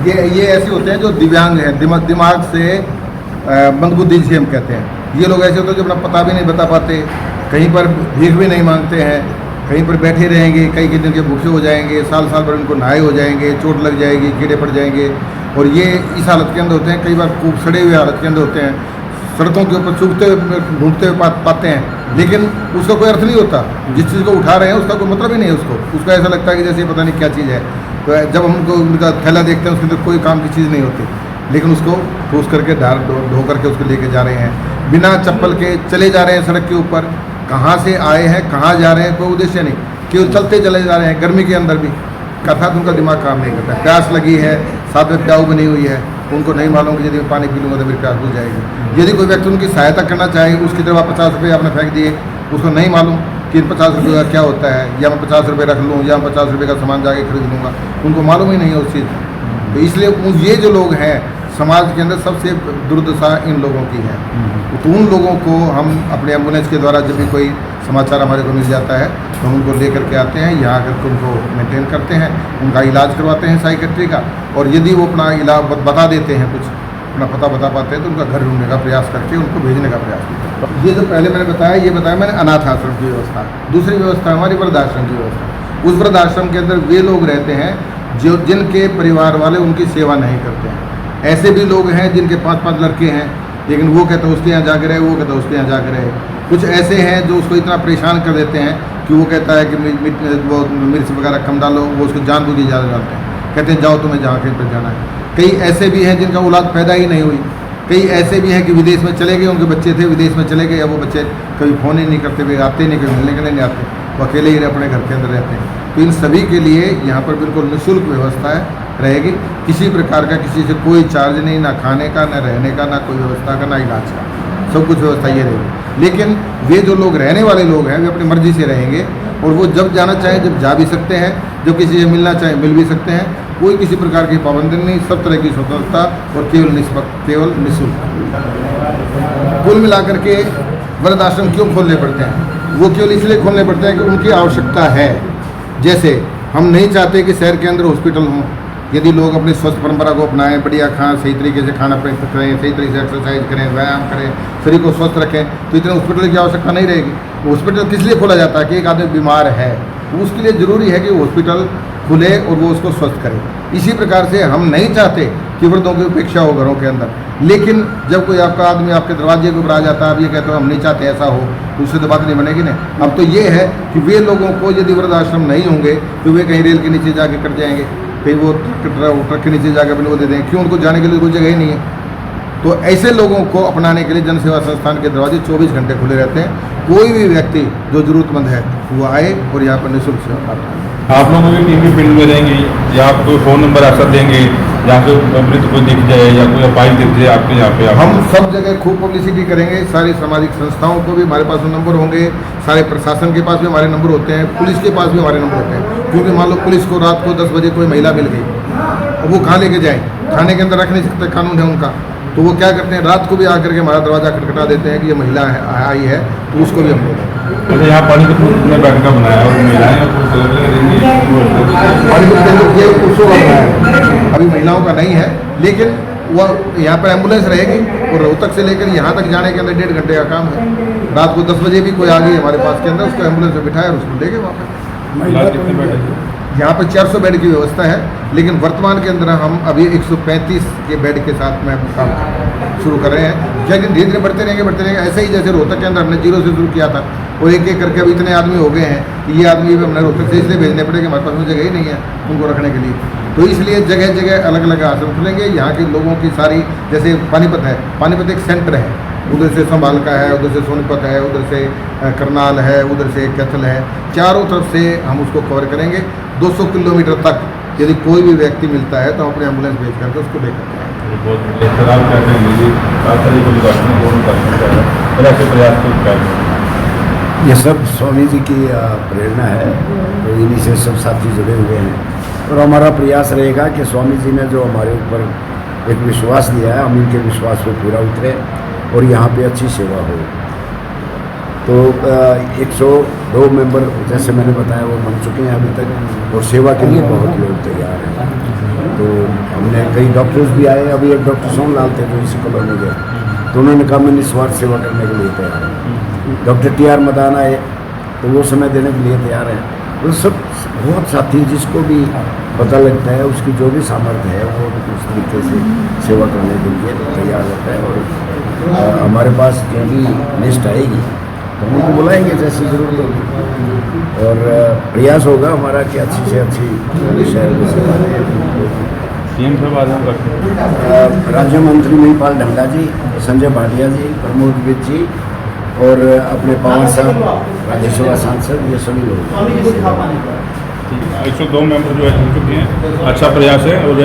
ये ऐसे होते हैं जो दिव्यांग हैं, दिमाग से मंदबुद्धि जिसे हम कहते हैं। ये लोग ऐसे होते हैं जो अपना पता भी नहीं बता पाते, कहीं पर भीख भी नहीं मांगते हैं, कहीं पर बैठे रहेंगे, कई दिन के भूखे हो जाएंगे, साल भर उनको नहाए हो जाएंगे, चोट लग जाएगी, कीड़े पड़ जाएंगे, और ये इस हालत के अंदर होते हैं। कई बार खूब सड़े हुए हालत के अंदर होते हैं, सड़कों के ऊपर चुभते हुए ढूंढते हुए पाते हैं, लेकिन उसका कोई अर्थ नहीं होता। जिस चीज़ को उठा रहे हैं उसका कोई मतलब ही नहीं है उसको ऐसा लगता है कि जैसे पता नहीं क्या चीज़ है। तो जब हम उनको उनका थैला देखते हैं उसके अंदर कोई काम की चीज़ नहीं होती, लेकिन उसको ठूस करके ढो करके उसको लेके जा रहे हैं, बिना चप्पल के चले जा रहे हैं सड़क के ऊपर। कहाँ से आए हैं, कहाँ जा रहे हैं, कोई उद्देश्य नहीं, केवल चलते चले जा रहे हैं। गर्मी के अंदर भी अर्थात उनका दिमाग काम नहीं करता। प्यास लगी है, साथ में प्याऊ बनी हुई है, उनको नहीं मालूम कि यदि मैं पानी पी लूँगा तो मेरी प्यास बुझ जाएगी। यदि कोई व्यक्ति उनकी सहायता करना चाहे, उसकी तरफ 50 रुपये आपने फेंक दिए, उसको नहीं मालूम कि 50 रुपये का क्या होता है, या मैं 50 रुपये रख लूँ, या मैं 50 रुपये का सामान जाके खरीद लूँगा, उनको मालूम ही नहीं है उस चीज़। तो इसलिए ये जो लोग हैं समाज के अंदर सबसे दुर्दशा इन लोगों की है। तो उन लोगों को हम अपने एम्बुलेंस के द्वारा जब भी कोई समाचार हमारे को मिल जाता है तो हम उनको लेकर के आते हैं, यहाँ आकर उनको मेंटेन करते हैं, उनका इलाज करवाते हैं साइकेट्री का। और यदि वो अपना इलाज बता देते हैं, कुछ अपना पता बता पाते हैं, तो उनका घर ढूंढने का प्रयास करके उनको भेजने का प्रयास करते हैं। ये जो पहले मैंने बताया मैंने अनाथ आश्रम की व्यवस्था। दूसरी व्यवस्था हमारी वृद्धाश्रम की व्यवस्था। उस वृद्धाश्रम के अंदर वे लोग रहते हैं जो जिनके परिवार वाले उनकी सेवा नहीं करते हैं। ऐसे भी लोग हैं जिनके 5-5 लड़के हैं, लेकिन वो कहते हैं उसके यहाँ जाकर रहे, वो कहता है उसके यहाँ जाकर रहे। कुछ ऐसे हैं जो उसको इतना परेशान कर देते हैं कि वो कहता है कि वो मिर्च वगैरह कम डालो, वो उसको जानबूझ के ज़्यादा डालते हैं, कहते हैं जाओ तुम्हें जहाँ कहीं पर जाना है। कई ऐसे भी हैं जिनका औलाद पैदा ही नहीं हुई। कई ऐसे भी हैं कि विदेश में चले गए, उनके बच्चे थे विदेश में चले गए, अब वो बच्चे कभी फ़ोन ही नहीं करते, वे आते नहीं, कभी मिलने के लिए नहीं आते, वो अकेले ही अपने घर के अंदर रहते हैं। तो इन सभी के लिए यहाँ पर बिल्कुल निःशुल्क व्यवस्था रहेगी। किसी प्रकार का किसी से कोई चार्ज नहीं, ना खाने का, ना रहने का, ना कोई व्यवस्था का, ना इलाज का, सब कुछ व्यवस्था ये रहेगी। लेकिन वे जो लोग रहने वाले लोग हैं वे अपनी मर्जी से रहेंगे, और वो जब जाना चाहें जब जा भी सकते हैं, जब किसी से मिलना चाहें मिल भी सकते हैं। कोई किसी प्रकार की पाबंदी नहीं, सब तरह की स्वतंत्रता, और केवल निःशुल्क। कुल मिलाकर के वृद्धाश्रम क्यों खोलने पड़ते हैं? वो केवल इसलिए खोलने पड़ते हैं कि उनकी आवश्यकता है। जैसे हम नहीं चाहते कि शहर के अंदर हॉस्पिटल हों। यदि लोग अपनी स्वस्थ परंपरा को अपनाएं, बढ़िया खाएं, सही तरीके से खाना प्रयोग करें, सही तरीके से एक्सरसाइज करें, व्यायाम करें, शरीर को स्वस्थ रखें, तो इतने हॉस्पिटल की आवश्यकता नहीं रहेगी। हॉस्पिटल किस लिए खोला जाता है कि एक आदमी बीमार है, तो उसके लिए ज़रूरी है कि हॉस्पिटल खुले और वो उसको स्वस्थ करे। इसी प्रकार से हम नहीं चाहते कि वृद्धों की उपेक्षा हो घरों के अंदर, लेकिन जब कोई आपका आदमी आपके दरवाजे के ऊपर आ जाता है, आप ये कहते हो हम नहीं चाहते ऐसा हो, तो उससे तो बात नहीं बनेगी ना। अब तो ये है कि वे लोगों को यदि वृद्धाश्रम नहीं होंगे तो वे कहीं रेल के नीचे जाके कट जाएंगे, कहीं वो ट्रक के नीचे जाकर अपने वो दे देंगे। क्यों? उनको जाने के लिए कोई जगह ही नहीं है। तो ऐसे लोगों को अपनाने के लिए जन सेवा संस्थान के दरवाजे 24 घंटे खुले रहते हैं। कोई भी व्यक्ति जो जरूरतमंद है वो आए और यहाँ पर निःशुल्क सेवा प्राप्त करें। आप लोग भी टीवी फील्ड में रहेंगे, या आप कोई फ़ोन नंबर ऐसा देंगे जहाँ पे मृत कोई दिख जाए या कोई अपाइज दिख जाए आपके यहाँ पे? हम सब जगह खूब पब्लिसिटी करेंगे। सारी सामाजिक संस्थाओं को भी हमारे पास नंबर होंगे, सारे प्रशासन के पास भी हमारे नंबर होते हैं, पुलिस के पास भी हमारे नंबर होते हैं। क्योंकि मान लो पुलिस को रात को 10 बजे कोई महिला मिल गई, और वो कहाँ लेके जाए? थाने के अंदर रख नहीं सकते, कानून है उनका। तो वो क्या करते हैं, रात को भी आकर के हमारा दरवाज़ा खटखटा देते हैं कि ये महिला आई है, तो उसको भी हम बोलते हैं। तो यहाँ पानीपत में बैठक का बनाया और महिलाएं पानीपत ये पुरुषों का बनाया है, अभी महिलाओं का नहीं है। लेकिन वह यहाँ पर एम्बुलेंस रहेगी, और रोहतक से लेकर यहाँ तक जाने के अंदर 1.5 घंटे का काम है। रात को 10 बजे भी कोई आ गई हमारे पास के अंदर, उसको एम्बुलेंस में बिठाया और उसको ले गए वापस। यहाँ पर 400 बेड की व्यवस्था है, लेकिन वर्तमान के अंदर हम अभी 135 के बेड के साथ में काम शुरू कर रहे हैं। लेकिन धीरे धीरे बढ़ते रहेंगे। ऐसे ही जैसे रोहतक के अंदर हमने 0 से शुरू किया था, और एक एक करके अभी इतने आदमी हो गए हैं कि ये आदमी भी हमने रोहतक से इसलिए भेजने पड़े कि हमारे पास में जगह ही नहीं है उनको रखने के लिए। तो इसलिए जगह जगह अलग अलग आश्रम खुलेंगे। यहाँ के लोगों की सारी, जैसे पानीपत है, पानीपत एक सेंटर है, उधर से संभाल का है, उधर से सोनीपत है, उधर से करनाल है, उधर से कैथल है, चारों तरफ से हम उसको कवर करेंगे। 200 किलोमीटर तक यदि कोई भी व्यक्ति मिलता है तो हम अपने एम्बुलेंस भेज करके उसको लेकर जाएंगे। ये सब स्वामी जी की प्रेरणा है, तो इन्हीं से सब साथी जुड़े हुए हैं। और हमारा प्रयास रहेगा कि स्वामी जी ने जो हमारे ऊपर एक विश्वास दिया है, हम इनके विश्वास पे पूरा उतरे और यहाँ पे अच्छी सेवा हो। तो 102 मेंबर जैसे मैंने बताया वो बन चुके हैं अभी तक, और सेवा के लिए बहुत लोग तैयार हैं। तो हमने कई डॉक्टर्स भी आए, अभी एक डॉक्टर सोनलाल थे जो इसी कॉलोनी के, तो उन्होंने कहा मैं निस्वार्थ सेवा करने के लिए तैयार हूँ। डॉक्टर TR मदान आए तो वो समय देने के लिए तैयार हैं। वो सब बहुत साथी जिसको भी पता लगता है उसकी जो भी सामर्थ्य है वो उस तरीके से सेवा करने के लिए तैयार होता है। और हमारे पास जो भी लिस्ट आएगी तो हम उनको बुलाएंगे जैसी ज़रूरत होगी, और प्रयास होगा हमारा कि अच्छी से अच्छी शहर में सेवा दें। सीएम साहब आज हम करते हैं राज्य मंत्री महिपाल ढंडा जी, संजय भाटिया जी, प्रमोद विद जी और अपने पवन साहब राज्यसभा सांसद, ये सभी लोग। 102 मेंबर जो है जुड़ चुके हैं, अच्छा प्रयास है। और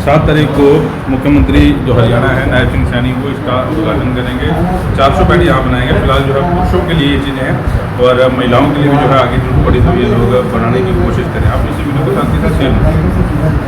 7 तारीख को मुख्यमंत्री जो हरियाणा है नायब सिंह सैनी वो इसका उद्घाटन करेंगे। 400 बेड यहाँ बनाएंगे। फिलहाल जो है पुरुषों के लिए ये चीज़ें हैं और महिलाओं के लिए भी जो है आगे जो बड़ी हुई लोग बनाने की कोशिश करें। आप इसी